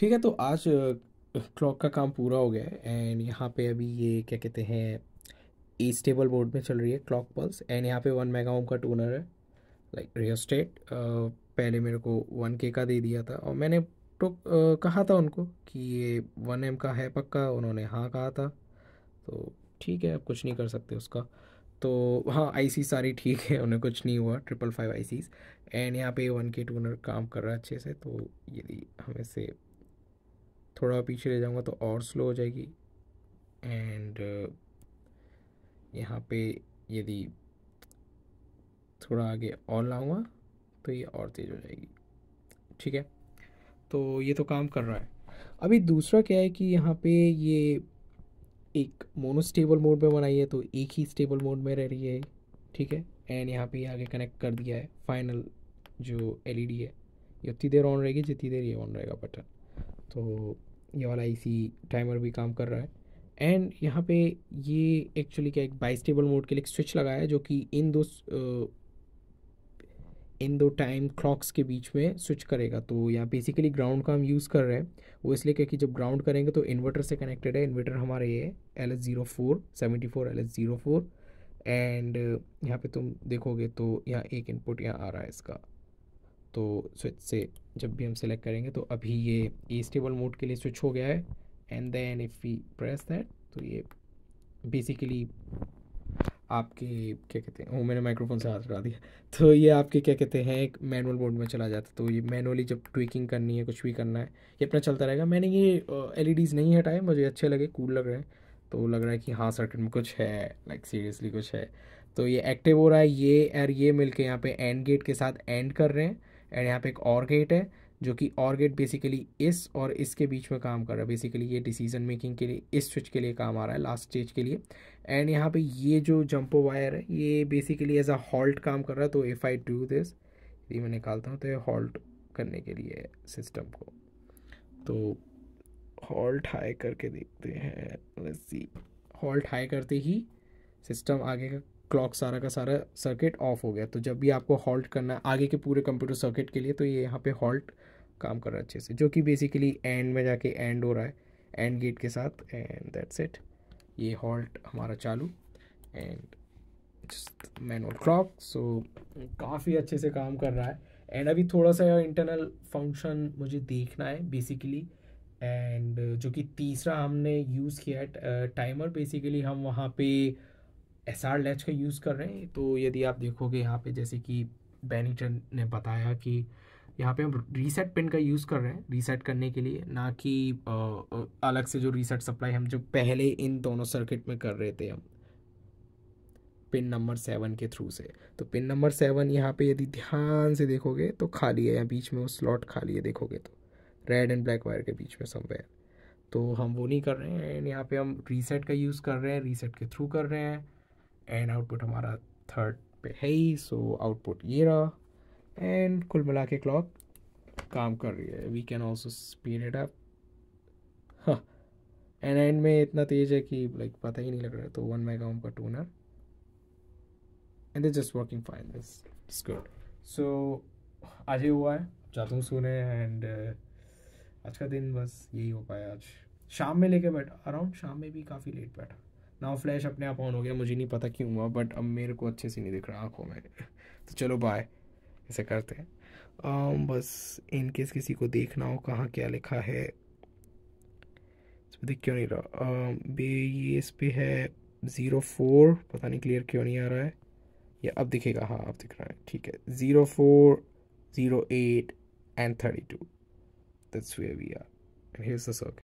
ठीक है, तो आज क्लॉक का काम पूरा हो गया है एंड यहाँ पे अभी ये क्या कहते हैं, ए स्टेबल मोड में चल रही है क्लॉक पल्स। एंड यहाँ पे 1 मेगा ओम का टूनर है, लाइक रियोस्टेट। पहले मेरे को 1K का दे दिया था और मैंने तो कहा था उनको कि ये 1M का है पक्का, उन्होंने हाँ कहा था। तो ठीक है, अब कुछ नहीं कर सकते उसका। तो हाँ, आईसी सारी ठीक है, उन्हें कुछ नहीं हुआ, 555 आईसीज। एंड यहाँ पे 1K टूनर काम कर रहा है अच्छे से। तो यदि हमें से थोड़ा पीछे ले जाऊंगा तो और स्लो हो जाएगी। एंड यहाँ पे यदि थोड़ा आगे और लाऊंगा तो ये और तेज़ हो जाएगी। ठीक है, तो ये तो काम कर रहा है। अभी दूसरा क्या है कि यहाँ पे ये एक मोनोस्टेबल मोड में बनाई है, तो एक ही स्टेबल मोड में रह रही है। ठीक है, एंड यहाँ पे आगे कनेक्ट कर दिया है फाइनल जो एलईडी है, ये उतनी देर ऑन रहेगी जितनी देर ये ऑन रहेगा बटन। तो ये वाला इसी टाइमर भी काम कर रहा है। एंड यहाँ पे ये एक्चुअली क्या, एक बाइस्टेबल मोड के लिए एक स्विच लगाया है जो कि इन दो टाइम क्लॉक्स के बीच में स्विच करेगा। तो यहाँ बेसिकली ग्राउंड का हम यूज़ कर रहे हैं, वो इसलिए क्योंकि जब ग्राउंड करेंगे तो इन्वर्टर से कनेक्टेड है। इन्वर्टर हमारा ये है LS04 एंड यहाँ पे तुम देखोगे तो यहाँ एक इनपुट यहाँ आ रहा है इसका। तो स्विच से जब भी हम सेलेक्ट करेंगे तो अभी ये ए स्टेबल मोड के लिए स्विच हो गया है। And then if we press that तो ये बेसिकली आपके क्या कहते हैं, वो मैंने माइक्रोफोन से हाथ हटा दिया। तो ये आपके क्या कहते हैं, एक मैनुअल मोड में चला जाता है। तो ये मैनुअली जब ट्विकिंग करनी है, कुछ भी करना है, ये अपना चलता रहेगा। मैंने ये एलईडीज़ नहीं हटाए, मुझे अच्छे लगे, कूल लग रहे हैं। तो लग रहा है कि हाँ सर्किट में कुछ है, लाइक सीरियसली कुछ है। तो ये एक्टिव हो रहा है, ये और ये मिलके यहाँ पे एंड गेट के साथ एंड कर रहे हैं। एंड यहाँ पे एक और गेट है जो कि और गेट बेसिकली इस और इसके बीच में काम कर रहा है। बेसिकली ये डिसीजन मेकिंग के लिए इस स्विच के लिए काम आ रहा है, लास्ट स्टेज के लिए। एंड यहाँ पे ये जो जंपो वायर है ये बेसिकली एज अ हॉल्ट काम कर रहा है। तो इफ़ आई डू दिस, ये मैं निकालता हूँ तो ये हॉल्ट करने के लिए है सिस्टम को। तो हॉल्ट हाई करके देखते हैं, लेट्स सी। हॉल्ट हाई करते ही सिस्टम आगे का क्लॉक सारा का सारा सर्किट ऑफ हो गया। तो जब भी आपको हॉल्ट करना है आगे के पूरे कंप्यूटर सर्किट के लिए, तो ये यहाँ पे हॉल्ट काम कर रहा है अच्छे से, जो कि बेसिकली एंड में जाके एंड हो रहा है एंड गेट के साथ। एंड दैट्स इट, ये हॉल्ट हमारा चालू। एंड जस्ट मैनुअल क्लॉक, सो काफ़ी अच्छे से काम कर रहा है। एंड अभी थोड़ा सा इंटरनल फंक्शन मुझे देखना है बेसिकली। एंड जो कि तीसरा हमने यूज़ किया है टाइमर, बेसिकली हम वहाँ पे SR लैच का यूज़ कर रहे हैं। तो यदि आप देखोगे यहाँ पे, जैसे कि बैनिटन ने बताया कि यहाँ पे हम रीसेट पिन का यूज़ कर रहे हैं रीसेट करने के लिए, ना कि अलग से जो रीसेट सप्लाई हम जो पहले इन दोनों सर्किट में कर रहे थे हम पिन नंबर 7 के थ्रू से। तो पिन नंबर 7 यहाँ पे यदि ध्यान से देखोगे तो खाली है, यहाँ बीच में वो स्लॉट खाली है, देखोगे तो रेड एंड ब्लैक वायर के बीच में समवेयर। तो हम वो नहीं कर रहे हैं। एंड यहाँ पे हम रीसेट का यूज़ कर रहे हैं, रीसेट के थ्रू कर रहे हैं। एंड आउटपुट हमारा थर्ड पे है ही, सो आउटपुट ये रहा। एंड कुल मिला के क्लॉक काम कर रही है। We can also speed it up. हाँ, एंड में इतना तेज़ है कि लाइक पता ही नहीं लग रहा है। तो 1 मेगा ओम का tuner and it's just working fine, it's good. So आज ही हुआ है, जाता हूँ सोने। एंड आज का दिन बस यही हो पाया। आज शाम में लेके बैठा, अराउंड शाम में भी काफ़ी लेट बैठा। नाउ फ्लैश अपने आप ऑन हो गया, मुझे नहीं पता क्यों हुआ, बट अब मेरे को अच्छे से नहीं दिख रहा आँखों में। तो चलो बाय, ऐसे करते हैं। बस इन केस किसी को देखना हो कहाँ क्या लिखा है, इस पर दिख क्यों नहीं रहा। बे ये इस पे है 04, पता नहीं क्लियर क्यों नहीं आ रहा है। या अब दिखेगा, हाँ अब दिख रहा है, ठीक है। 04, 08 and 32, that's where we are and here's the circuit.